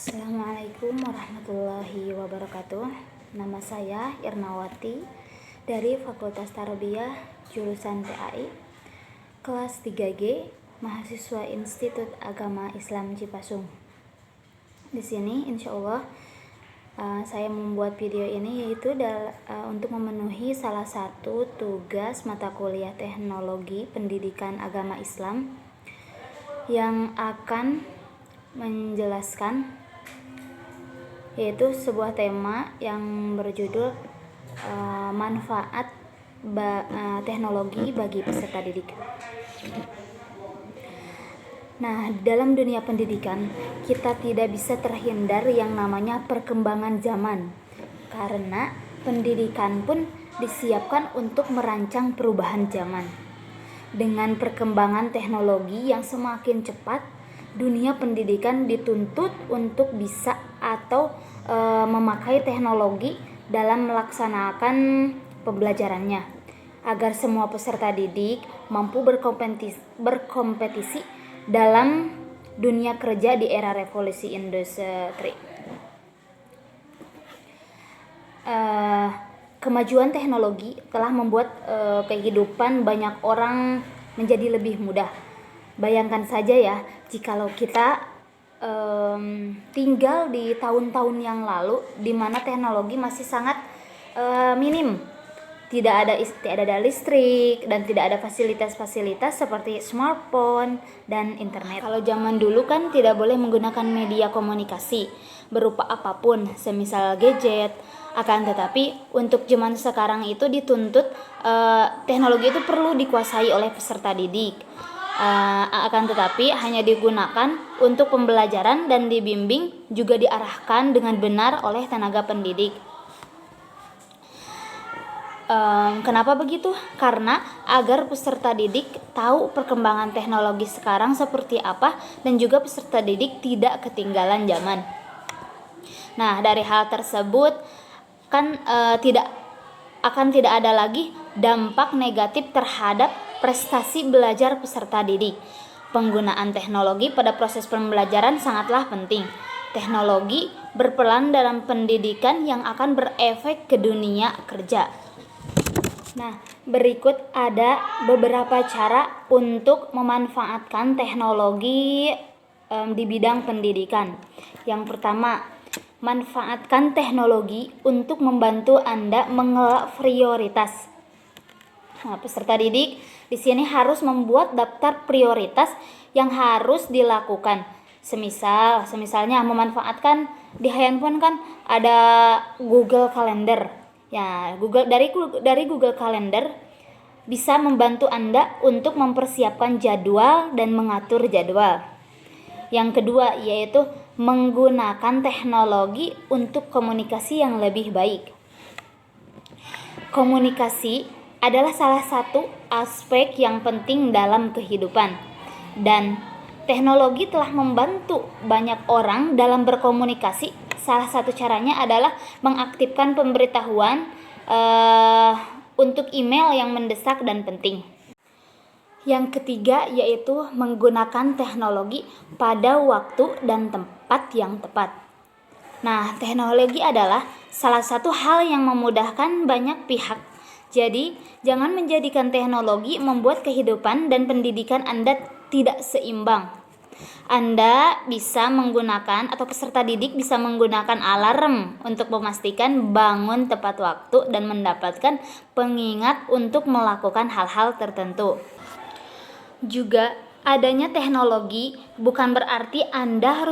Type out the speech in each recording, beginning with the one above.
Assalamualaikum warahmatullahi wabarakatuh. Nama saya Irnawati dari Fakultas Tarbiyah jurusan PAI, kelas 3G, mahasiswa Institut Agama Islam Cipasung. Di sini insya Allah saya membuat video ini yaitu untuk memenuhi salah satu tugas mata kuliah Teknologi Pendidikan Agama Islam yang akan menjelaskan yaitu sebuah tema yang berjudul manfaat teknologi bagi peserta didik. Nah, dalam dunia pendidikan kita tidak bisa terhindar yang namanya perkembangan zaman, karena pendidikan pun disiapkan untuk merancang perubahan zaman. Dengan perkembangan teknologi yang semakin cepat, dunia pendidikan dituntut untuk bisa atau memakai teknologi dalam melaksanakan pembelajarannya, agar semua peserta didik mampu berkompetisi dalam dunia kerja di era revolusi industri. Kemajuan teknologi telah membuat kehidupan banyak orang menjadi lebih mudah. Bayangkan saja ya, jikalau kita tinggal di tahun-tahun yang lalu di mana teknologi masih sangat minim. Tidak ada listrik dan tidak ada fasilitas-fasilitas seperti smartphone dan internet. Kalau zaman dulu kan tidak boleh menggunakan media komunikasi berupa apapun, semisal gadget. Akan tetapi untuk zaman sekarang itu dituntut teknologi itu perlu dikuasai oleh peserta didik. Akan tetapi hanya digunakan untuk pembelajaran dan dibimbing juga diarahkan dengan benar oleh tenaga pendidik. Kenapa begitu? Karena agar peserta didik tahu perkembangan teknologi sekarang seperti apa dan juga peserta didik tidak ketinggalan zaman. Nah, dari hal tersebut kan tidak ada lagi dampak negatif terhadap prestasi belajar peserta didik. Penggunaan teknologi pada proses pembelajaran sangatlah penting. Teknologi berperan dalam pendidikan yang akan berefek ke dunia kerja. Nah, berikut ada beberapa cara untuk memanfaatkan teknologi di bidang pendidikan. Yang pertama, manfaatkan teknologi untuk membantu Anda mengelola prioritas. Nah, peserta didik di sini harus membuat daftar prioritas yang harus dilakukan. Misalnya memanfaatkan di handphone kan ada Google Calendar. Ya, dari Google Calendar bisa membantu Anda untuk mempersiapkan jadwal dan mengatur jadwal. Yang kedua yaitu menggunakan teknologi untuk komunikasi yang lebih baik. Komunikasi adalah salah satu aspek yang penting dalam kehidupan, dan teknologi telah membantu banyak orang dalam berkomunikasi. Salah satu caranya adalah mengaktifkan pemberitahuan untuk email yang mendesak dan penting. Yang ketiga yaitu menggunakan teknologi pada waktu dan tempat yang tepat. Nah, teknologi adalah salah satu hal yang memudahkan banyak pihak. Jadi, jangan menjadikan teknologi membuat kehidupan dan pendidikan Anda tidak seimbang. Anda bisa menggunakan atau peserta didik bisa menggunakan alarm untuk memastikan bangun tepat waktu dan mendapatkan pengingat untuk melakukan hal-hal tertentu. Juga adanya teknologi bukan berarti Anda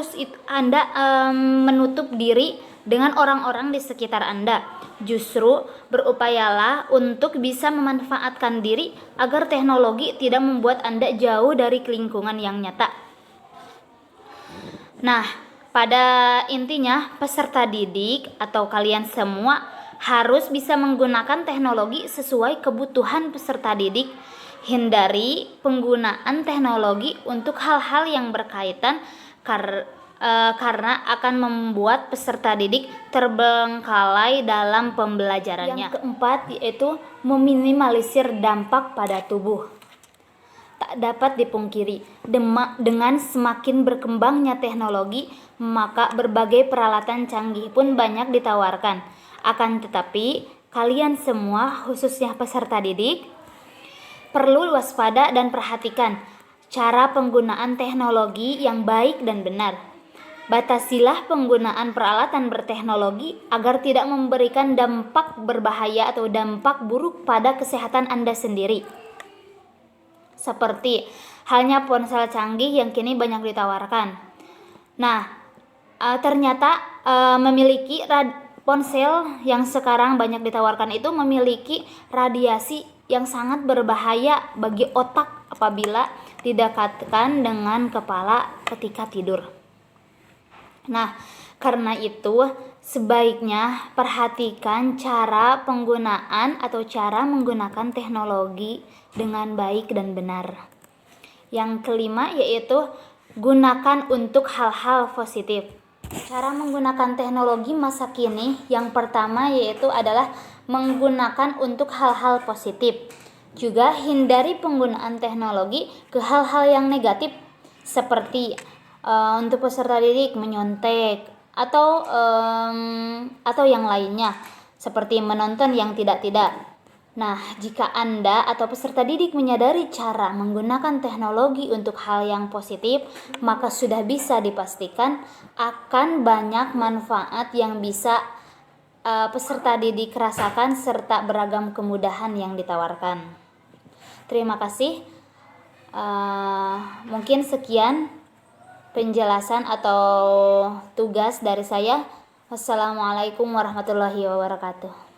menutup diri dengan orang-orang di sekitar Anda. Justru berupayalah untuk bisa memanfaatkan diri agar teknologi tidak membuat Anda jauh dari lingkungan yang nyata. Nah, pada intinya peserta didik atau kalian semua harus bisa menggunakan teknologi sesuai kebutuhan peserta didik. Hindari penggunaan teknologi untuk hal-hal yang berkaitan karena akan membuat peserta didik terbengkalai dalam pembelajarannya. Yang keempat yaitu meminimalisir dampak pada tubuh. Tak dapat dipungkiri. Dengan semakin berkembangnya teknologi, maka berbagai peralatan canggih pun banyak ditawarkan. Akan tetapi, kalian semua, khususnya peserta didik, perlu waspada dan perhatikan cara penggunaan teknologi yang baik dan benar. Batasilah penggunaan peralatan berteknologi agar tidak memberikan dampak berbahaya atau dampak buruk pada kesehatan Anda sendiri. Seperti halnya ponsel canggih yang kini banyak ditawarkan. Nah, ternyata memiliki ponsel yang sekarang banyak ditawarkan itu memiliki radiasi yang sangat berbahaya bagi otak apabila didekatkan dengan kepala ketika tidur. Nah, karena itu sebaiknya perhatikan cara penggunaan atau cara menggunakan teknologi dengan baik dan benar. Yang kelima yaitu gunakan untuk hal-hal positif. Cara menggunakan teknologi masa kini yang pertama yaitu adalah menggunakan untuk hal-hal positif. Juga hindari penggunaan teknologi ke hal-hal yang negatif seperti untuk peserta didik menyontek atau yang lainnya seperti menonton yang tidak-tidak. Nah, jika Anda atau peserta didik menyadari cara menggunakan teknologi untuk hal yang positif, maka sudah bisa dipastikan akan banyak manfaat yang bisa peserta didik rasakan serta beragam kemudahan yang ditawarkan. Terima kasih. Mungkin sekian penjelasan atau tugas dari saya. Wassalamualaikum warahmatullahi wabarakatuh.